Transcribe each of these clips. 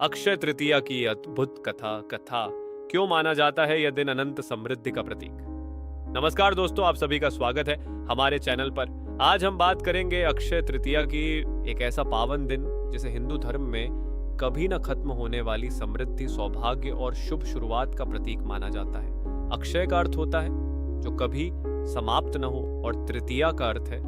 अक्षय तृतीया की अद्भुत कथा क्यों माना जाता है यह दिन अनंत समृद्धि का प्रतीक। नमस्कार दोस्तों, आप सभी का स्वागत है हमारे चैनल पर। आज हम बात करेंगे अक्षय तृतीया की, एक ऐसा पावन दिन जिसे हिंदू धर्म में कभी न खत्म होने वाली समृद्धि, सौभाग्य और शुभ शुरुआत का प्रतीक माना जाता है। अक्षय का अर्थ होता है जो कभी समाप्त न हो और तृतीया का अर्थ है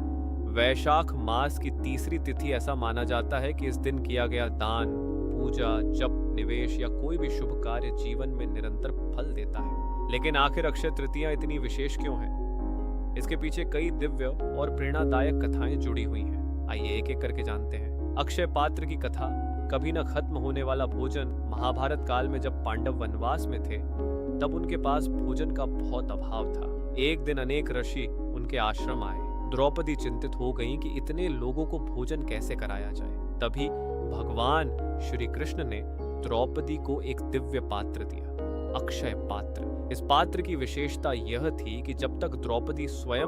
वैशाख मास की तीसरी तिथि। ऐसा माना जाता है कि इस दिन किया गया दान, पूजा, जप, निवेश या कोई भी शुभ कार्य जीवन में निरंतर फल देता है। लेकिन आखिर अक्षय तृतीया इतनी विशेष क्यों है? इसके पीछे कई दिव्य और प्रेरणादायक कथाएं जुड़ी हुई हैं। आइए एक एक करके जानते हैं। अक्षय पात्र की कथा। कभी न खत्म होने वाला भोजन। महाभारत काल में जब पांडव वनवास में थे तब उनके पास भोजन का बहुत अभाव था। एक दिन अनेक ऋषि उनके आश्रम आए। द्रौपदी चिंतित हो गईं कि इतने लोगों को भोजन कैसे कराया जाए। तभी भगवान श्री कृष्ण ने द्रौपदी को एक दिव्य पात्र दिया, अक्षय पात्र। इस पात्र की विशेषता यह थी कि जब तक द्रौपदी स्वयं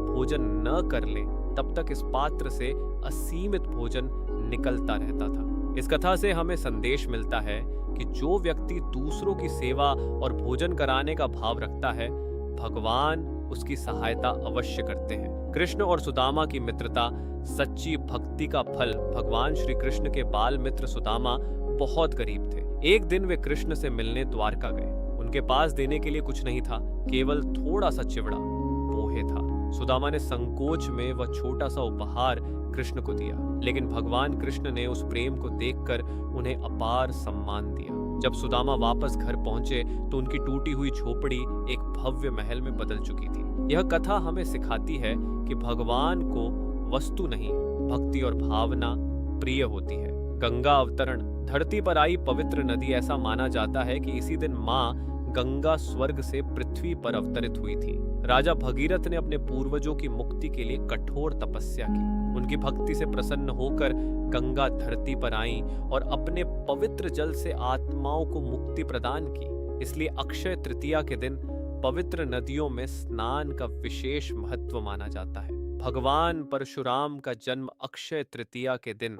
भोजन न कर ले तब तक इस पात्र से असीमित भोजन निकलता रहता था। इस कथा से हमें संदेश मिलता है कि जो व्यक्ति दूसरों की सेवा और भोजन कराने का भाव रखता है, भगवान उसकी सहायता अवश्य करते हैं। कृष्ण और सुदामा की मित्रता, सच्ची भक्ति का फल। भगवान श्री कृष्ण के बाल मित्र सुदामा बहुत गरीब थे। एक दिन वे कृष्ण से मिलने द्वारका गए। उनके पास देने के लिए कुछ नहीं था, केवल थोड़ा सा चिवड़ा पोहे था। सुदामा ने संकोच में वह छोटा सा उपहार कृष्ण को दिया, लेकिन भगवान कृष्ण ने उस प्रेम को देखकर उन्हें अपार सम्मान दिया। जब सुदामा वापस घर पहुंचे तो उनकी टूटी हुई झोपड़ी एक भव्य महल में बदल चुकी थी। यह कथा हमें सिखाती है कि भगवान को वस्तु नहीं, भक्ति और भावना प्रिय होती है। गंगा अवतरण। धरती पर आई पवित्र नदी। ऐसा माना जाता है कि इसी दिन माँ गंगा स्वर्ग से पृथ्वी पर अवतरित हुई थी। राजा भगीरथ ने अपने पूर्वजों की मुक्ति के लिए कठोर तपस्या की। उनकी भक्ति से प्रसन्न होकर गंगा धरती पर आई और अपने पवित्र जल से आत्माओं को मुक्ति प्रदान की। इसलिए अक्षय तृतीया के दिन पवित्र नदियों में स्नान का विशेष महत्व माना जाता है। भगवान परशुराम का जन्म अक्षय तृतीया के दिन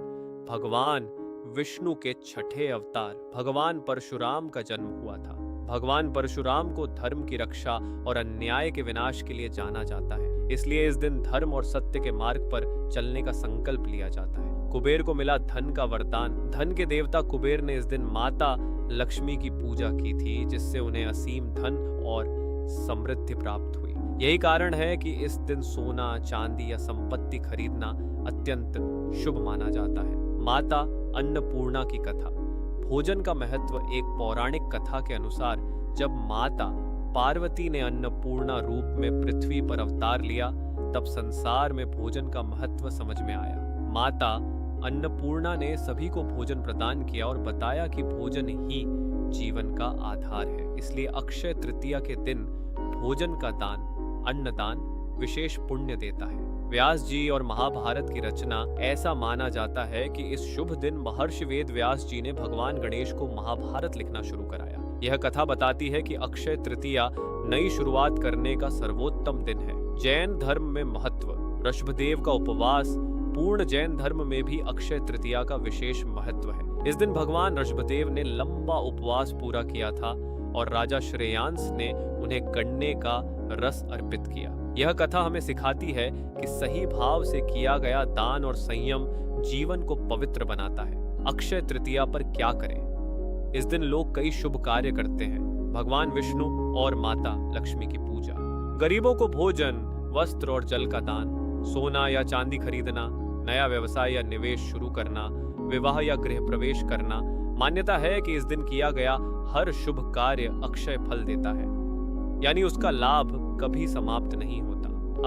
भगवान विष्णु के छठे अवतार भगवान परशुराम का जन्म हुआ था। भगवान परशुराम को धर्म की रक्षा और अन्याय के विनाश के लिए जाना जाता है। इसलिए इस दिन धर्म और सत्य के मार्ग पर चलने का संकल्प लिया जाता है। कुबेर को मिला धन का वरदान। धन के देवता कुबेर ने इस दिन माता लक्ष्मी की पूजा की थी, जिससे उन्हें असीम धन और समृद्धि प्राप्त हुई। यही कारण है कि इस दिन सोना, चांदी या संपत्ति खरीदना अत्यंत शुभ माना जाता है। माता अन्नपूर्णा की कथा। भोजन का महत्व। एक पौराणिक कथा के अनुसार जब माता पार्वती ने अन्नपूर्णा रूप में पृथ्वी पर अवतार लिया तब संसार में भोजन का महत्व समझ में आया। माता अन्नपूर्णा ने सभी को भोजन प्रदान किया और बताया कि भोजन ही जीवन का आधार है। इसलिए अक्षय तृतीया के दिन भोजन का दान, अन्नदान विशेष पुण्य देता है। व्यास जी और महाभारत की रचना। ऐसा माना जाता है कि इस शुभ दिन महर्षि वेद व्यास जी ने भगवान गणेश को महाभारत लिखना शुरू कराया। यह कथा बताती है कि अक्षय तृतीया नई शुरुआत करने का सर्वोत्तम दिन है। जैन धर्म में महत्व। ऋषभदेव का उपवास। पूर्ण जैन धर्म में भी अक्षय तृतीया का विशेष महत्व है। इस दिन भगवान ऋषभदेव ने लंबा उपवास पूरा किया था और राजा श्रेयांस ने उन्हें गन्ने का रस अर्पित किया। यह कथा हमें सिखाती है कि सही भाव से किया गया दान और संयम जीवन को पवित्र बनाता है। अक्षय तृतीया पर क्या करें? इस दिन लोग कई शुभ कार्य करते हैं। भगवान विष्णु और माता लक्ष्मी की पूजा, गरीबों को भोजन, वस्त्र और जल का दान, सोना या चांदी खरीदना, नया व्यवसाय या निवेश शुरू करना, विवाह या गृह प्रवेश करना। मान्यता है कि इस दिन किया गया हर शुभ कार्य अक्षय फल देता है, यानी उसका लाभ कभी समाप्त नहीं होता।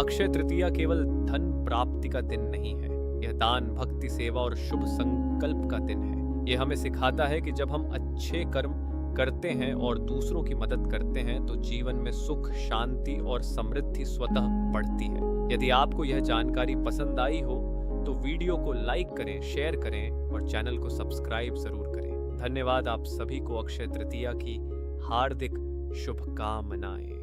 अक्षय तृतीया केवल धन प्राप्ति का दिन नहीं है, यह दान, भक्ति, सेवा और शुभ संकल्प का दिन है। यह हमें सिखाता है कि जब हम अच्छे कर्म करते हैं और दूसरों की मदद करते हैं तो जीवन में सुख, शांति और समृद्धि स्वतः बढ़ती है। यदि आपको यह जानकारी पसंद आई हो तो वीडियो को लाइक करें, शेयर करें और चैनल को सब्सक्राइब जरूर करें। धन्यवाद। आप सभी को अक्षय तृतीया की हार्दिक शुभकामनाएं।